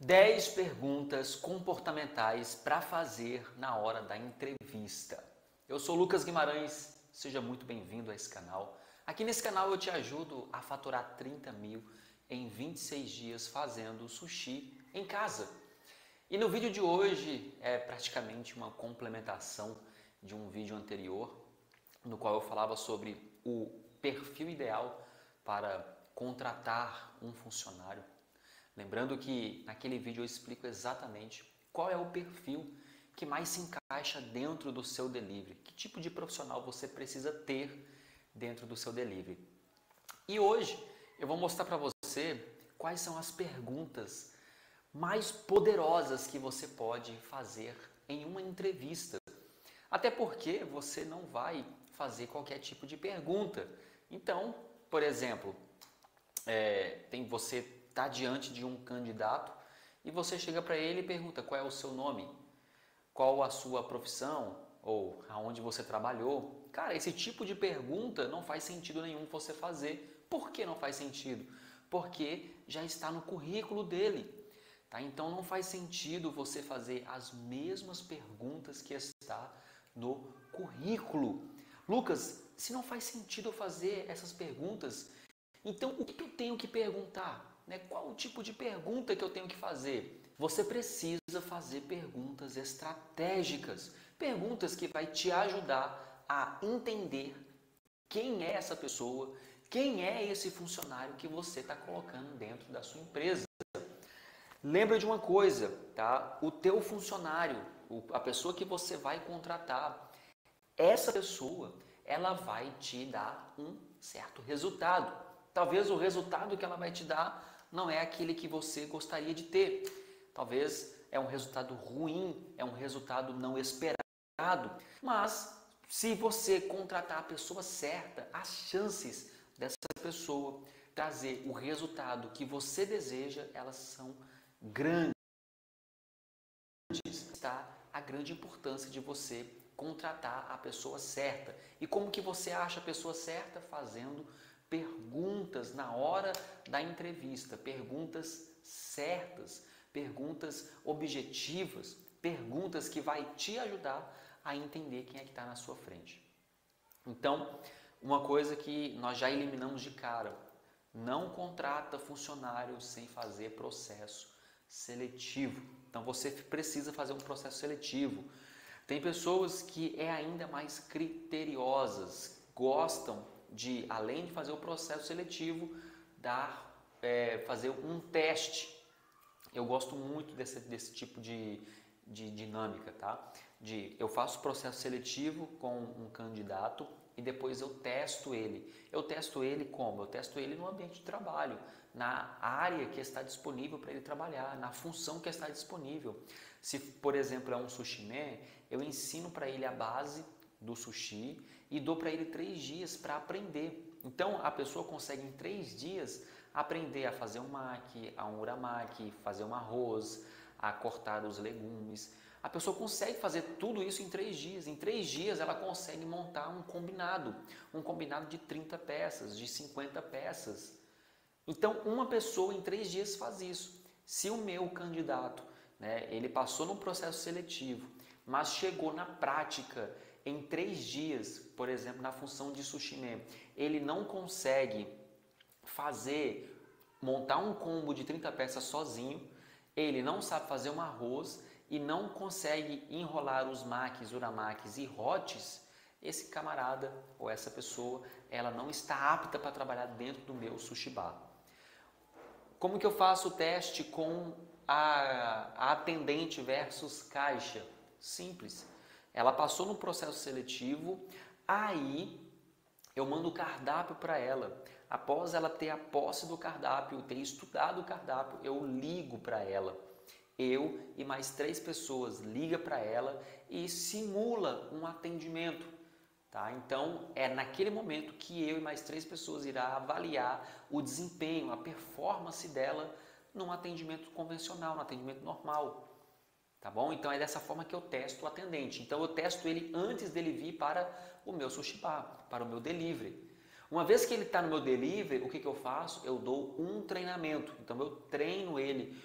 10 perguntas comportamentais para fazer na hora da entrevista. Eu sou Lucas Guimarães, seja muito bem-vindo a esse canal. Aqui nesse canal eu te ajudo a faturar 30 mil em 26 dias fazendo sushi em casa. E no vídeo de hoje é praticamente uma complementação de um vídeo anterior, no qual eu falava sobre o perfil ideal para contratar um funcionário. Lembrando que naquele vídeo eu explico exatamente qual é o perfil que mais se encaixa dentro do seu delivery, que tipo de profissional você precisa ter dentro do seu delivery. E hoje eu vou mostrar para você quais são as perguntas mais poderosas que você pode fazer em uma entrevista. Até porque você não vai fazer qualquer tipo de pergunta. Então, por exemplo, você está diante de um candidato e você chega para ele e pergunta qual é o seu nome, qual a sua profissão ou aonde você trabalhou. Cara, esse tipo de pergunta não faz sentido nenhum você fazer. Por que não faz sentido? Porque já está no currículo dele. Tá? Então não faz sentido você fazer as mesmas perguntas que está no currículo. Lucas, se não faz sentido eu fazer essas perguntas, então o que eu tenho que perguntar? Qual o tipo de pergunta que eu tenho que fazer? Você precisa fazer perguntas estratégicas, perguntas que vai te ajudar a entender quem é essa pessoa, quem é esse funcionário que você está colocando dentro da sua empresa. Lembra de uma coisa, tá? O teu funcionário, a pessoa que você vai contratar, essa pessoa, ela vai te dar um certo resultado. Talvez o resultado que ela vai te dar não é aquele que você gostaria de ter. Talvez é um resultado ruim, é um resultado não esperado. Mas se você contratar a pessoa certa, as chances dessa pessoa trazer o resultado que você deseja, elas são grandes. Está a grande importância de você contratar a pessoa certa. E como que você acha a pessoa certa? Fazendo perguntas na hora da entrevista, perguntas certas, perguntas objetivas, perguntas que vai te ajudar a entender quem é que está na sua frente. Então, uma coisa que nós já eliminamos de cara, não contrata funcionário sem fazer processo seletivo. Então você precisa fazer um processo seletivo. Tem pessoas que é ainda mais criteriosas, gostam de, além de fazer o processo seletivo, fazer um teste. Eu gosto muito desse tipo de dinâmica, tá? Eu faço processo seletivo com um candidato e depois eu testo ele. Eu testo ele como? Eu testo ele no ambiente de trabalho, na área que está disponível para ele trabalhar, na função que está disponível. Se, por exemplo, é um sushi man, eu ensino para ele a base do sushi e dou para ele 3 dias para aprender. Então, a pessoa consegue em 3 dias aprender a fazer um maki, a um uramaki, fazer um arroz, a cortar os legumes. A pessoa consegue fazer tudo isso em 3 dias. Em 3 dias ela consegue montar um combinado de 30 peças, de 50 peças. Então uma pessoa em 3 dias faz isso. Se o meu candidato, ele passou no processo seletivo, mas chegou na prática em 3 dias, por exemplo, na função de sushi man, ele não consegue montar um combo de 30 peças sozinho, ele não sabe fazer um arroz e não consegue enrolar os makis, uramakis e hotes, esse camarada ou essa pessoa, ela não está apta para trabalhar dentro do meu sushi bar. Como que eu faço o teste com a atendente versus caixa? Simples. Ela passou no processo seletivo, aí eu mando o cardápio para ela. Após ela ter a posse do cardápio, ter estudado o cardápio, eu ligo para ela. Eu e mais 3 pessoas liga para ela e simula um atendimento. Tá? Então, é naquele momento que eu e mais 3 pessoas irá avaliar o desempenho, a performance dela num atendimento convencional, num atendimento normal. Tá bom? Então, é dessa forma que eu testo o atendente. Então, eu testo ele antes dele vir para o meu sushi bar, para o meu delivery. Uma vez que ele está no meu delivery, o que eu faço? Eu dou um treinamento. Então, eu treino ele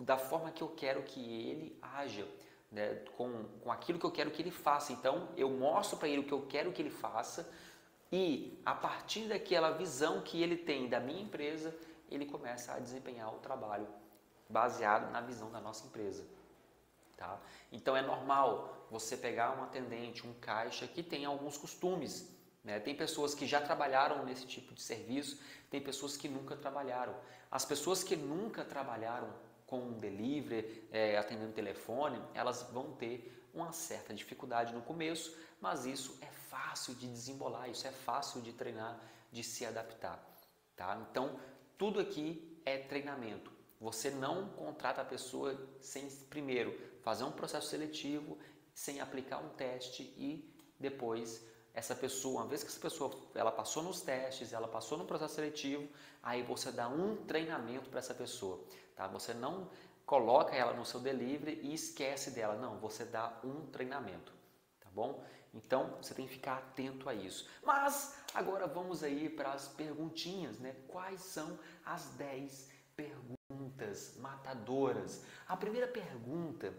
da forma que eu quero que ele haja, né? Com aquilo que eu quero que ele faça. Então, eu mostro para ele o que eu quero que ele faça e, a partir daquela visão que ele tem da minha empresa, ele começa a desempenhar o trabalho baseado na visão da nossa empresa. Tá? Então, é normal você pegar um atendente, um caixa que tem alguns costumes, né? Tem pessoas que já trabalharam nesse tipo de serviço, tem pessoas que nunca trabalharam. As pessoas que nunca trabalharam com delivery, atendendo telefone, elas vão ter uma certa dificuldade no começo, mas isso é fácil de desembolar, isso é fácil de treinar, de se adaptar. Tá? Então, tudo aqui é treinamento. Você não contrata a pessoa sem primeiro fazer um processo seletivo, sem aplicar um teste e depois essa pessoa, uma vez que essa pessoa ela passou nos testes, ela passou no processo seletivo, aí você dá um treinamento para essa pessoa. Tá? Você não coloca ela no seu delivery e esquece dela, não, você dá um treinamento. Tá bom? Então, você tem que ficar atento a isso. Mas, agora vamos aí para as perguntinhas, né? Quais são as 10 perguntas matadoras? A primeira pergunta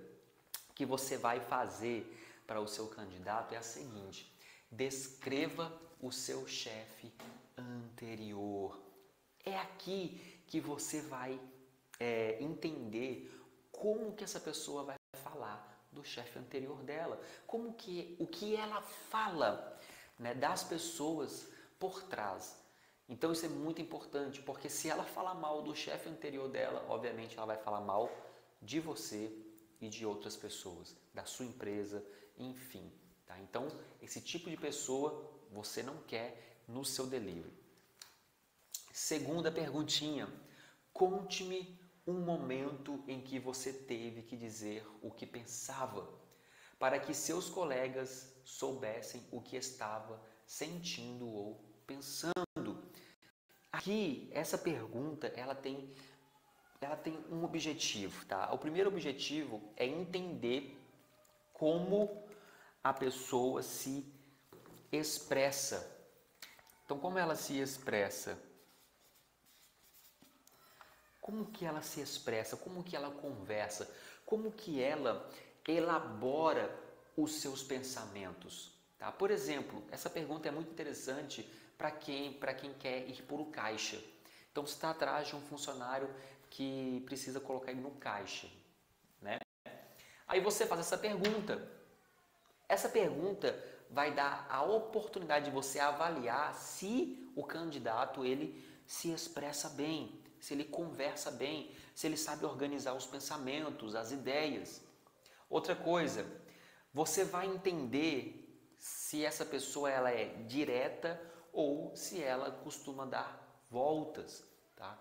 que você vai fazer para o seu candidato é a seguinte: descreva o seu chefe anterior. É aqui que você vai entender como que essa pessoa vai falar do chefe anterior dela, o que ela fala, né, das pessoas por trás. Então isso é muito importante, porque se ela falar mal do chefe anterior dela, obviamente ela vai falar mal de você e de outras pessoas, da sua empresa, enfim. Tá? Então esse tipo de pessoa você não quer no seu delivery. Segunda perguntinha: conte-me um momento em que você teve que dizer o que pensava, para que seus colegas soubessem o que estava sentindo ou pensando. Aqui, essa pergunta, ela tem um objetivo, tá? O primeiro objetivo é entender como a pessoa se expressa. Então, como ela se expressa? Como que ela se expressa? Como que ela conversa? Como que ela elabora os seus pensamentos? Tá? Por exemplo, essa pergunta é muito interessante para quem quer ir por o caixa. Então, você está atrás de um funcionário que precisa colocar ele no caixa, né? Aí você faz essa pergunta. Essa pergunta vai dar a oportunidade de você avaliar se o candidato ele se expressa bem, se ele conversa bem, se ele sabe organizar os pensamentos, as ideias. Outra coisa, você vai entender se essa pessoa ela é direta ou se ela costuma dar voltas, tá?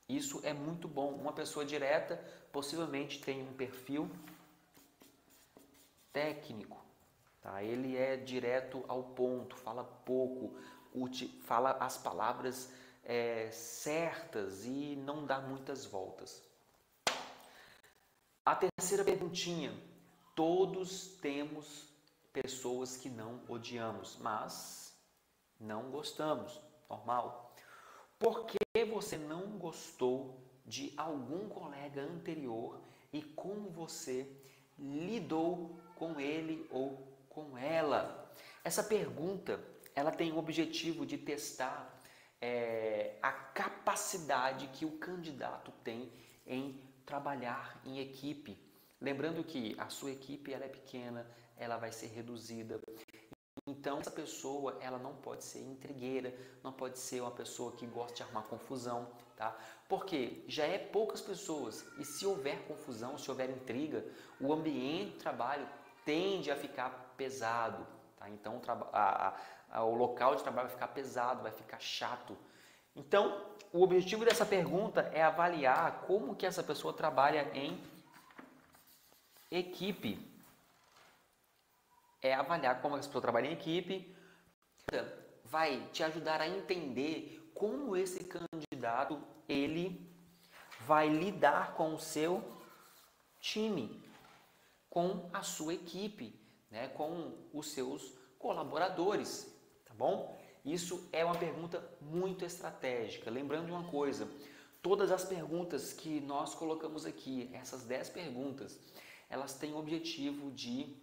Isso é muito bom. Uma pessoa direta possivelmente tem um perfil técnico, tá? Ele é direto ao ponto, fala pouco, fala as palavras certas e não dá muitas voltas. A terceira perguntinha: todos temos pessoas que não odiamos, mas não gostamos, normal. Por que você não gostou de algum colega anterior e como você lidou com ele ou com ela? Essa pergunta ela tem o objetivo de testar a capacidade que o candidato tem em trabalhar em equipe. Lembrando que a sua equipe ela é pequena, ela vai ser reduzida. Então, essa pessoa ela não pode ser intrigueira, não pode ser uma pessoa que gosta de arrumar confusão, tá? Porque já é poucas pessoas e se houver confusão, se houver intriga, o ambiente de trabalho tende a ficar pesado, tá? Então, o local de trabalho vai ficar pesado, vai ficar chato. Então, o objetivo dessa pergunta é avaliar como que essa pessoa trabalha em equipe. É avaliar como essa pessoa trabalha em equipe, vai te ajudar a entender como esse candidato ele vai lidar com o seu time, com a sua equipe, né, com os seus colaboradores, tá bom? Isso é uma pergunta muito estratégica. Lembrando de uma coisa, Todas as perguntas que nós colocamos aqui, essas 10 perguntas, elas têm o objetivo de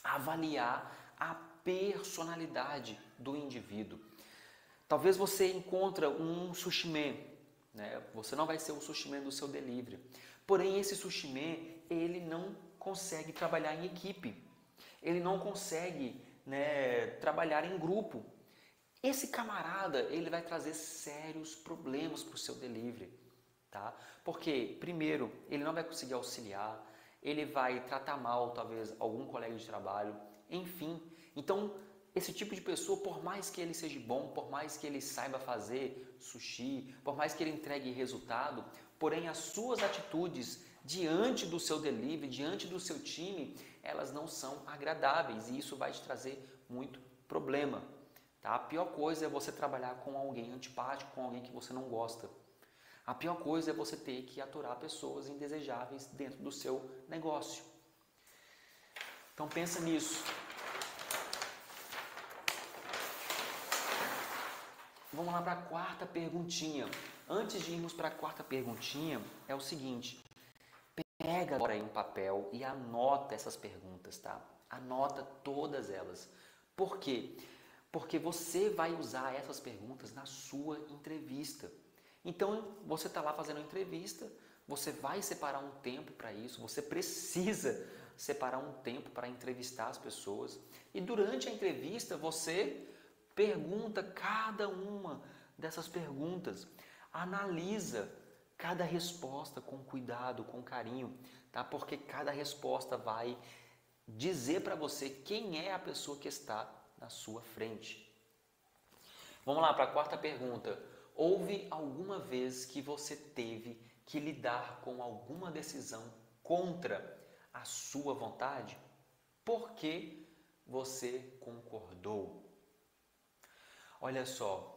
avaliar a personalidade do indivíduo. Talvez você encontre um sushi man, né? Você não vai ser o sushi man do seu delivery. Porém, esse sushi man, ele não consegue trabalhar em equipe. Ele não consegue, né, trabalhar em grupo. Esse camarada, ele vai trazer sérios problemas para o seu delivery, tá? Porque, primeiro, ele não vai conseguir auxiliar, ele vai tratar mal, talvez, algum colega de trabalho, enfim. Então, esse tipo de pessoa, por mais que ele seja bom, por mais que ele saiba fazer sushi, por mais que ele entregue resultado, porém as suas atitudes diante do seu delivery, diante do seu time, elas não são agradáveis e isso vai te trazer muito problema. Tá? A pior coisa é você trabalhar com alguém antipático, com alguém que você não gosta. A pior coisa é você ter que aturar pessoas indesejáveis dentro do seu negócio. Então pensa nisso. Vamos lá para a quarta perguntinha. Antes de irmos para a quarta perguntinha, é o seguinte. Pega agora aí um papel e anota essas perguntas, tá? Anota todas elas. Por quê? Porque você vai usar essas perguntas na sua entrevista. Então, você está lá fazendo a entrevista, você vai separar um tempo para isso, você precisa separar um tempo para entrevistar as pessoas. E durante a entrevista, você pergunta cada uma dessas perguntas, analisa cada resposta com cuidado, com carinho, tá? Porque cada resposta vai dizer para você quem é a pessoa que está na sua frente. Vamos lá para a quarta pergunta. Houve alguma vez que você teve que lidar com alguma decisão contra a sua vontade? Por que você concordou? Olha só,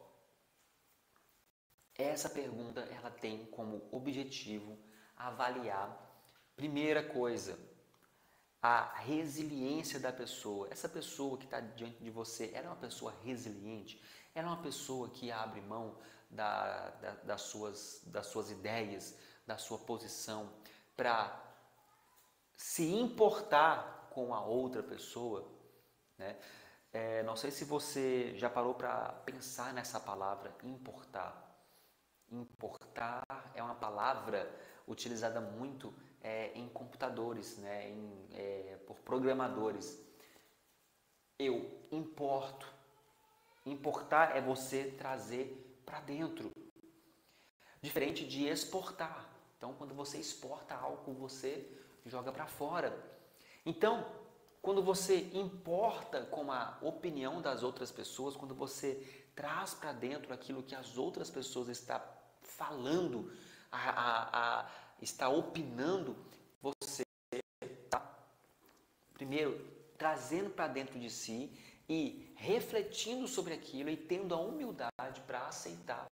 essa pergunta ela tem como objetivo avaliar, primeira coisa, a resiliência da pessoa. Essa pessoa que está diante de você, ela é uma pessoa resiliente? Ela é uma pessoa que abre mão das suas ideias, da sua posição, para se importar com a outra pessoa, né? Não sei se você já parou para pensar nessa palavra, importar. Importar é uma palavra utilizada muito em computadores, né? Por programadores. Eu importo. Importar é você trazer para dentro. Diferente de exportar. Então, quando você exporta algo, você joga para fora. Então, quando você importa com a opinião das outras pessoas, quando você traz para dentro aquilo que as outras pessoas estão falando, está opinando, você está, primeiro, trazendo para dentro de si e refletindo sobre aquilo e tendo a humildade para aceitar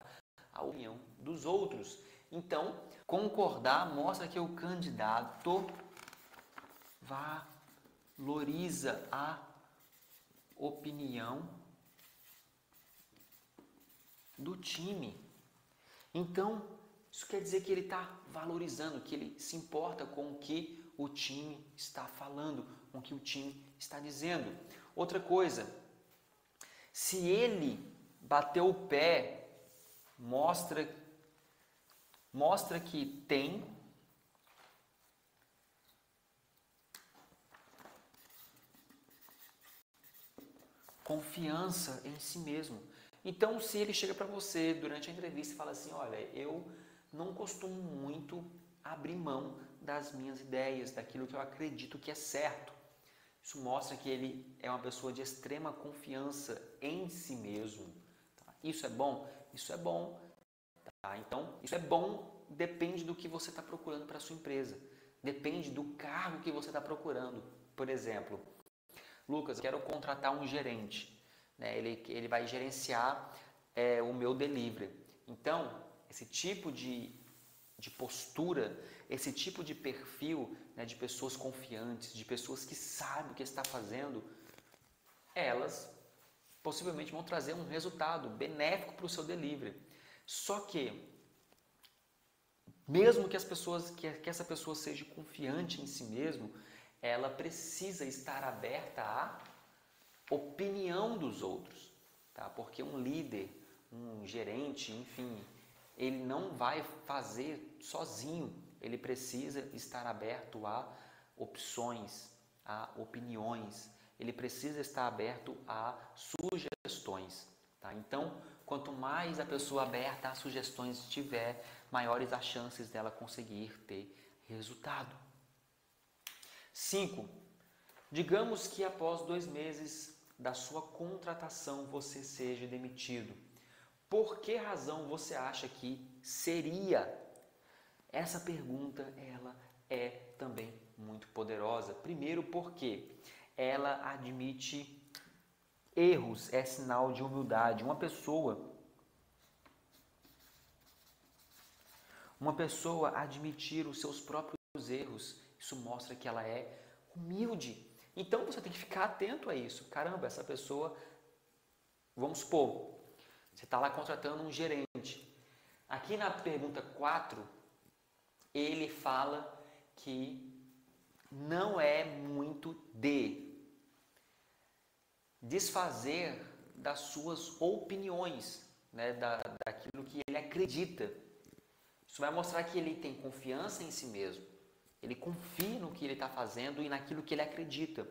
a opinião dos outros. Então, concordar mostra que o candidato valoriza a opinião do time. Então, isso quer dizer que ele está valorizando, que ele se importa com o que o time está falando, com o que o time está dizendo. Outra coisa, se ele bateu o pé, mostra que tem confiança em si mesmo. Então, se ele chega para você durante a entrevista e fala assim, olha, eu não costumo muito abrir mão das minhas ideias, daquilo que eu acredito que é certo. Isso mostra que ele é uma pessoa de extrema confiança em si mesmo. Tá? Isso é bom? Isso é bom. Tá? Então, isso é bom, depende do que você está procurando para a sua empresa. Depende do cargo que você está procurando. Por exemplo, Lucas, eu quero contratar um gerente. Né? Ele vai gerenciar o meu delivery. Então, esse tipo de postura, esse tipo de perfil, né, de pessoas confiantes, de pessoas que sabem o que está fazendo, elas possivelmente vão trazer um resultado benéfico para o seu delivery. Só que Mesmo que que essa pessoa seja confiante em si mesmo, ela precisa estar aberta à opinião dos outros, tá? Porque um líder, um gerente, enfim, ele não vai fazer sozinho, ele precisa estar aberto a opções, a opiniões, ele precisa estar aberto a sugestões, tá? Então, quanto mais a pessoa aberta a sugestões tiver, maiores as chances dela conseguir ter resultado. 5. Digamos que após 2 meses da sua contratação você seja demitido. Por que razão você acha que seria? Essa pergunta, ela é também muito poderosa. Primeiro porque ela admite erros, é sinal de humildade. Uma pessoa admitir os seus próprios erros, isso mostra que ela é humilde. Então você tem que ficar atento a isso. Caramba, essa pessoa, vamos supor, você está lá contratando um gerente. Aqui na pergunta 4, ele fala que não é muito de desfazer das suas opiniões, né, daquilo que ele acredita. Isso vai mostrar que ele tem confiança em si mesmo. Ele confia no que ele está fazendo e naquilo que ele acredita.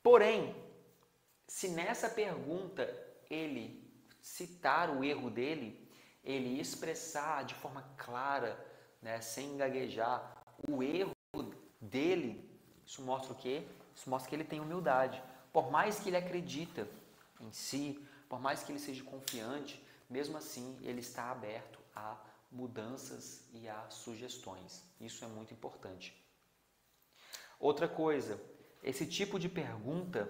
Porém, se nessa pergunta ele citar o erro dele, ele expressar de forma clara, né, sem gaguejar, o erro dele, isso mostra o quê? Isso mostra que ele tem humildade. Por mais que ele acredita em si, por mais que ele seja confiante, mesmo assim ele está aberto a mudanças e a sugestões. Isso é muito importante. Outra coisa, esse tipo de pergunta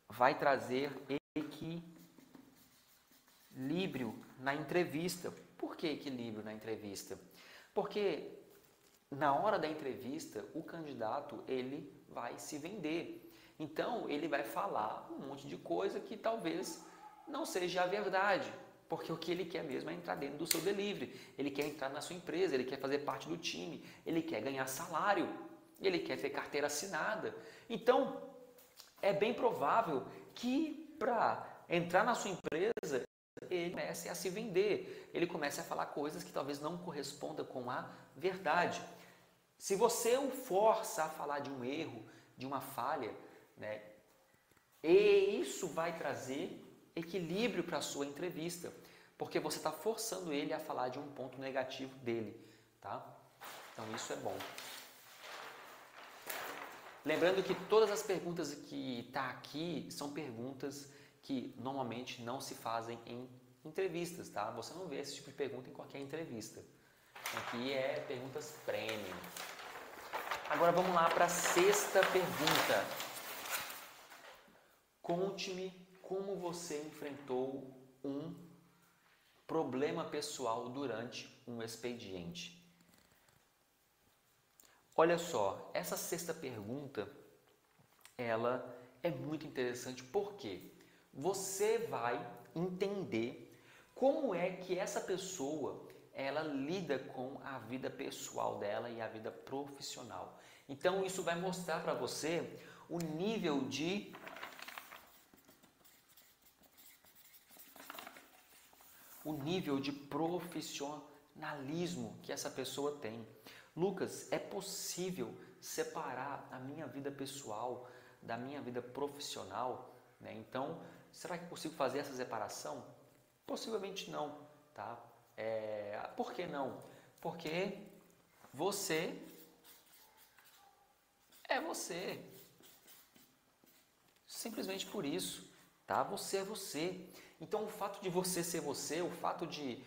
vai trazer equilíbrio na entrevista. Por que equilíbrio na entrevista? Porque na hora da entrevista, o candidato ele vai se vender. Então, ele vai falar um monte de coisa que talvez não seja a verdade. Porque o que ele quer mesmo é entrar dentro do seu delivery. Ele quer entrar na sua empresa, ele quer fazer parte do time, ele quer ganhar salário, ele quer ter carteira assinada. Então, é bem provável que para entrar na sua empresa, ele comece a se vender. Ele comece a falar coisas que talvez não correspondam com a verdade. Se você o força a falar de um erro, de uma falha, né, e isso vai trazer equilíbrio para a sua entrevista, porque você está forçando ele a falar de um ponto negativo dele, tá? Então isso é bom. Lembrando que todas as perguntas que tá aqui são perguntas que normalmente não se fazem em entrevistas, tá? Você não vê esse tipo de pergunta em qualquer entrevista. Aqui é perguntas premium. Agora vamos lá para a 6ª pergunta. Conte-me como você enfrentou um problema pessoal durante um expediente. Olha só, essa 6ª pergunta, ela é muito interessante porque você vai entender como é que essa pessoa ela lida com a vida pessoal dela e a vida profissional. Então isso vai mostrar para você o nível de profissionalismo que essa pessoa tem. Lucas, é possível separar a minha vida pessoal da minha vida profissional, né? Então, será que é possível fazer essa separação? Possivelmente não, tá? Por que não? Porque você é você. Simplesmente por isso, tá? Você é você. Então, o fato de você ser você, o fato de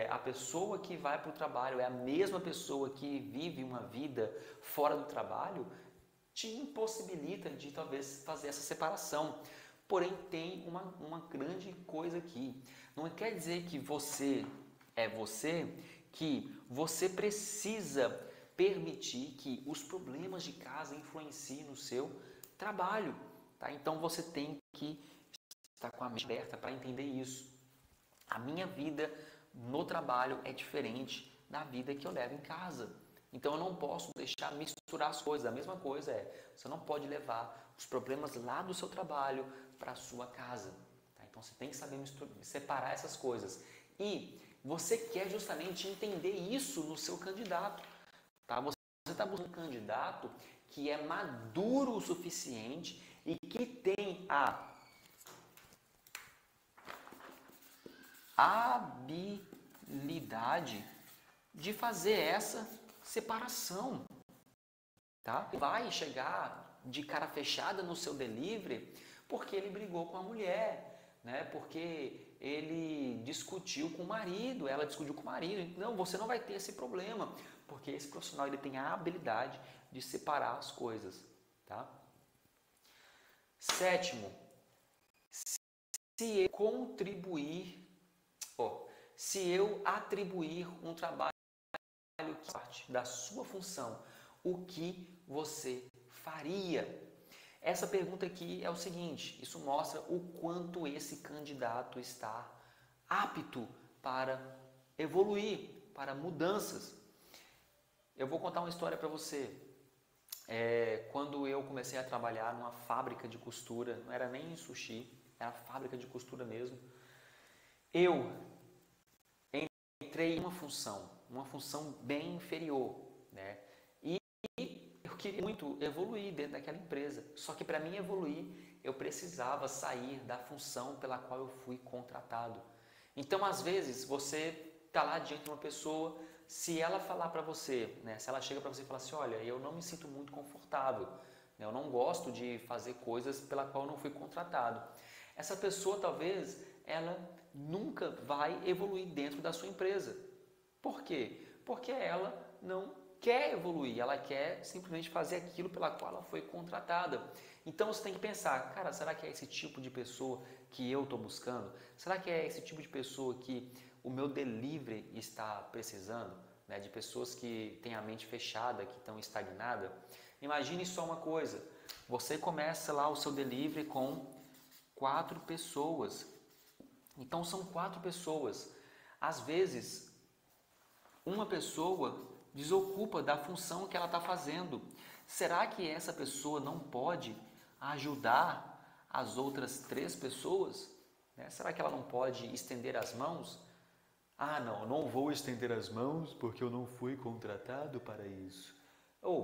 a pessoa que vai para o trabalho é a mesma pessoa que vive uma vida fora do trabalho, te impossibilita de talvez fazer essa separação. Porém, tem uma grande coisa aqui. Não quer dizer que você é você, que você precisa permitir que os problemas de casa influenciem no seu trabalho. Tá? Então, você tem que estar com a mente aberta para entender isso. A minha vida no trabalho é diferente da vida que eu levo em casa. Então eu não posso deixar misturar as coisas. A mesma coisa você não pode levar os problemas lá do seu trabalho para a sua casa. Tá? Então você tem que saber separar essas coisas. E você quer justamente entender isso no seu candidato. Tá? Você está buscando um candidato que é maduro o suficiente e que tem a habilidade de fazer essa separação, tá? Vai chegar de cara fechada no seu delivery porque ele brigou com a mulher, né? Porque ele discutiu com o marido, ela discutiu com o marido. Não, você não vai ter esse problema, porque esse profissional ele tem a habilidade de separar as coisas, tá? Sétimo, se eu contribuir, se eu atribuir um trabalho que parte da sua função, o que você faria? Essa pergunta aqui é o seguinte, isso mostra o quanto esse candidato está apto para evoluir, para mudanças. Eu vou contar uma história para você. Quando eu comecei a trabalhar numa fábrica de costura, não era nem sushi, era fábrica de costura mesmo, eu entrei em uma função bem inferior, né? E eu queria muito evoluir dentro daquela empresa. Só que para mim evoluir, eu precisava sair da função pela qual eu fui contratado. Então, às vezes, você está lá diante de uma pessoa, se ela falar para você, né? Se ela chega para você e fala assim, olha, eu não me sinto muito confortável, né? Eu não gosto de fazer coisas pela qual eu não fui contratado. Essa pessoa, talvez, ela nunca vai evoluir dentro da sua empresa. Por quê? Porque ela não quer evoluir, ela quer simplesmente fazer aquilo pela qual ela foi contratada. Então você tem que pensar, cara, será que é esse tipo de pessoa que eu estou buscando? Será que é esse tipo de pessoa que o meu delivery está precisando? Né? De pessoas que têm a mente fechada, que estão estagnadas? Imagine só uma coisa, você começa lá o seu delivery com 4 pessoas. Então são 4 pessoas. Às vezes, uma pessoa desocupa da função que ela está fazendo. Será que essa pessoa não pode ajudar as outras 3 pessoas? Né? Será que ela não pode estender as mãos? Ah, não, eu não vou estender as mãos porque eu não fui contratado para isso.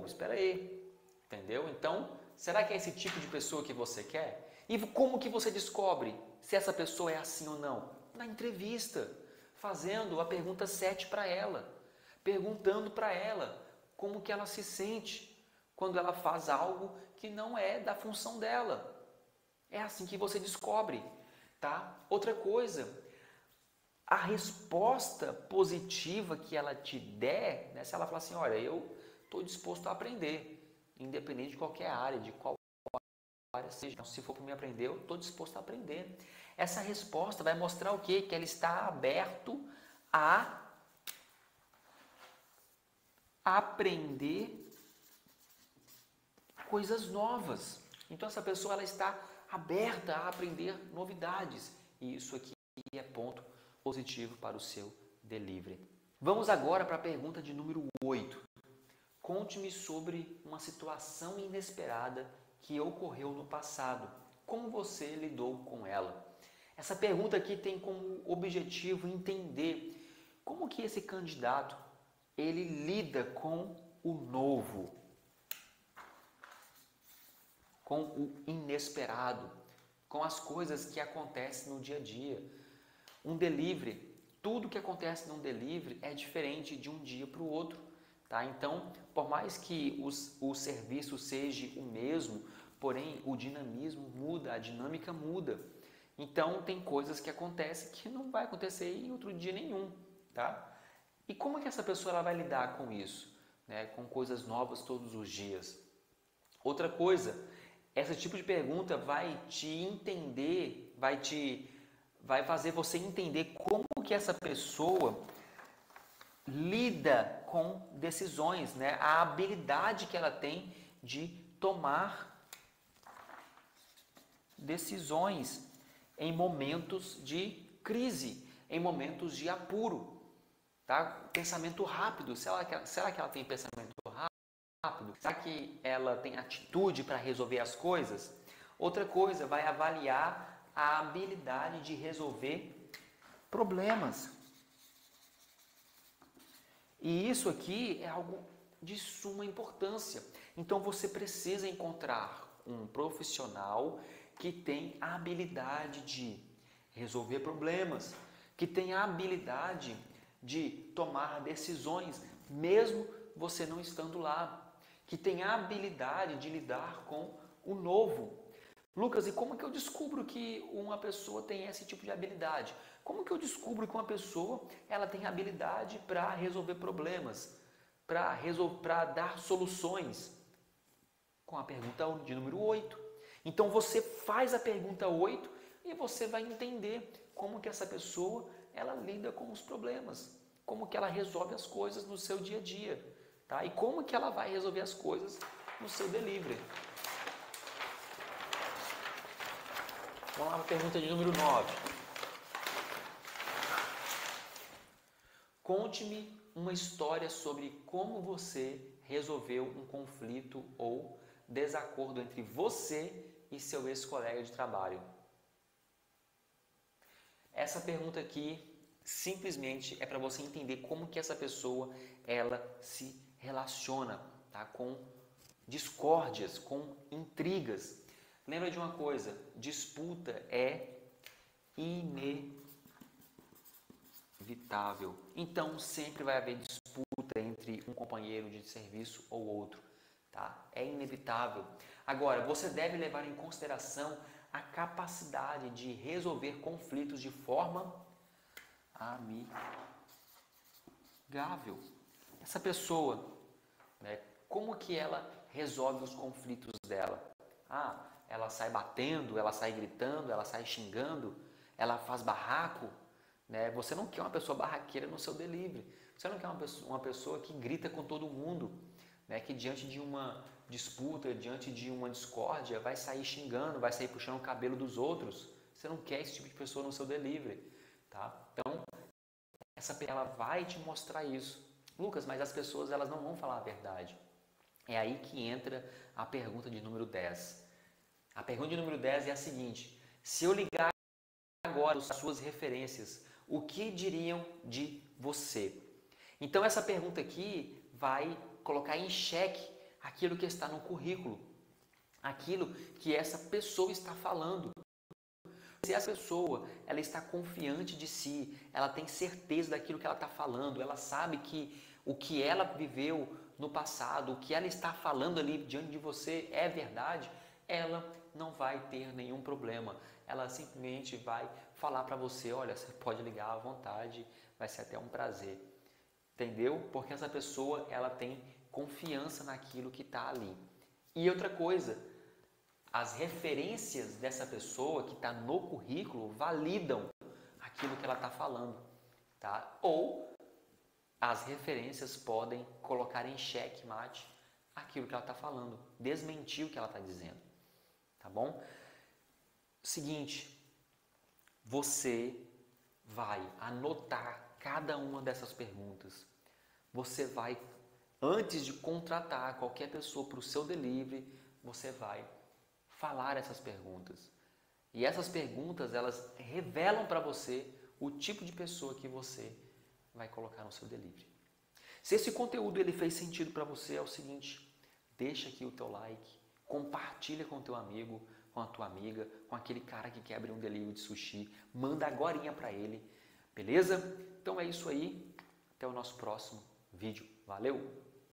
Espera aí, entendeu? Então, será que é esse tipo de pessoa que você quer? E como que você descobre se essa pessoa é assim ou não? Na entrevista, fazendo a pergunta 7 para ela, perguntando para ela como que ela se sente quando ela faz algo que não é da função dela. É assim que você descobre, tá? Outra coisa, a resposta positiva que ela te der, né, se ela falar assim, olha, eu estou disposto a aprender, independente de qualquer área, de qual área seja. Se for para me aprender, eu estou disposto a aprender. Essa resposta vai mostrar o quê? Que ela está aberto a aprender coisas novas. Então essa pessoa ela está aberta a aprender novidades. E isso aqui é ponto positivo para o seu delivery. Vamos agora para a pergunta de número 8. Conte-me sobre uma situação inesperada que ocorreu no passado. Como você lidou com ela? Essa pergunta aqui tem como objetivo entender como que esse candidato ele lida com o novo, com o inesperado, com as coisas que acontecem no dia a dia. Um delivery, tudo que acontece num delivery é diferente de um dia para o outro. Tá? Então, por mais que o serviço seja o mesmo, porém o dinamismo muda, a dinâmica muda. Então, tem coisas que acontecem que não vai acontecer em outro dia nenhum. Tá? E como é que essa pessoa ela vai lidar com isso? Né? Com coisas novas todos os dias. Outra coisa, esse tipo de pergunta vai te entender, vai fazer você entender como que essa pessoa lida com decisões, né? A habilidade que ela tem de tomar decisões em momentos de crise, em momentos de apuro. tá? Pensamento rápido, será que ela tem pensamento rápido? Será que ela tem atitude para resolver as coisas? Outra coisa, vai avaliar a habilidade de resolver problemas. E isso aqui é algo de suma importância. Então você precisa encontrar um profissional que tem a habilidade de resolver problemas, que tem a habilidade de tomar decisões, mesmo você não estando lá, que tem a habilidade de lidar com o novo. Lucas, e como que eu descubro que uma pessoa tem esse tipo de habilidade? Como que eu descubro que uma pessoa ela tem habilidade para resolver problemas, para dar soluções? Com a pergunta de número 8. Então você faz a pergunta 8 e você vai entender como que essa pessoa ela lida com os problemas, como que ela resolve as coisas no seu dia a dia, tá? E como que ela vai resolver as coisas no seu delivery. Vamos lá para a pergunta de número 9. Conte-me uma história sobre como você resolveu um conflito ou desacordo entre você e seu ex-colega de trabalho. Essa pergunta aqui simplesmente é para você entender como que essa pessoa ela se relaciona, tá? Com discórdias, com intrigas. Lembra de uma coisa, disputa é inevitável. Então sempre vai haver disputa entre um companheiro de serviço ou outro, tá? É inevitável. Agora, você deve levar em consideração a capacidade de resolver conflitos de forma amigável. Essa pessoa, né, como que ela resolve os conflitos dela? Ela sai batendo, ela sai gritando, ela sai xingando, ela faz barraco, né? Você não quer uma pessoa barraqueira no seu delivery. Você não quer uma pessoa que grita com todo mundo, né? Que diante de uma disputa, diante de uma discórdia, vai sair xingando, vai sair puxando o cabelo dos outros. Você não quer esse tipo de pessoa no seu delivery, tá? Então, ela vai te mostrar isso. Lucas, mas as pessoas elas não vão falar a verdade. É aí que entra a pergunta de número 10. A pergunta de número 10 é a seguinte: se eu ligar agora as suas referências, o que diriam de você? Então essa pergunta aqui vai colocar em xeque aquilo que está no currículo, aquilo que essa pessoa está falando. Se essa pessoa ela está confiante de si, ela tem certeza daquilo que ela está falando, ela sabe que o que ela viveu no passado, o que ela está falando ali diante de você é verdade, ela não vai ter nenhum problema. Ela simplesmente vai falar para você, olha, você pode ligar à vontade, vai ser até um prazer. Entendeu? Porque essa pessoa ela tem confiança naquilo que está ali. E outra coisa, as referências dessa pessoa que está no currículo validam aquilo que ela está falando, tá? Ou as referências podem colocar em xeque-mate aquilo que ela está falando, desmentir o que ela está dizendo, tá bom? Seguinte, você vai anotar cada uma dessas perguntas. Você vai, antes de contratar qualquer pessoa para o seu delivery, você vai falar essas perguntas. E essas perguntas, elas revelam para você o tipo de pessoa que você vai colocar no seu delivery. Se esse conteúdo ele fez sentido para você, é o seguinte: deixa aqui o teu like, compartilha com o teu amigo, com a tua amiga, com aquele cara que quer abrir um delivery de sushi, manda agorinha para ele, beleza? Então é isso aí, até o nosso próximo vídeo. Valeu!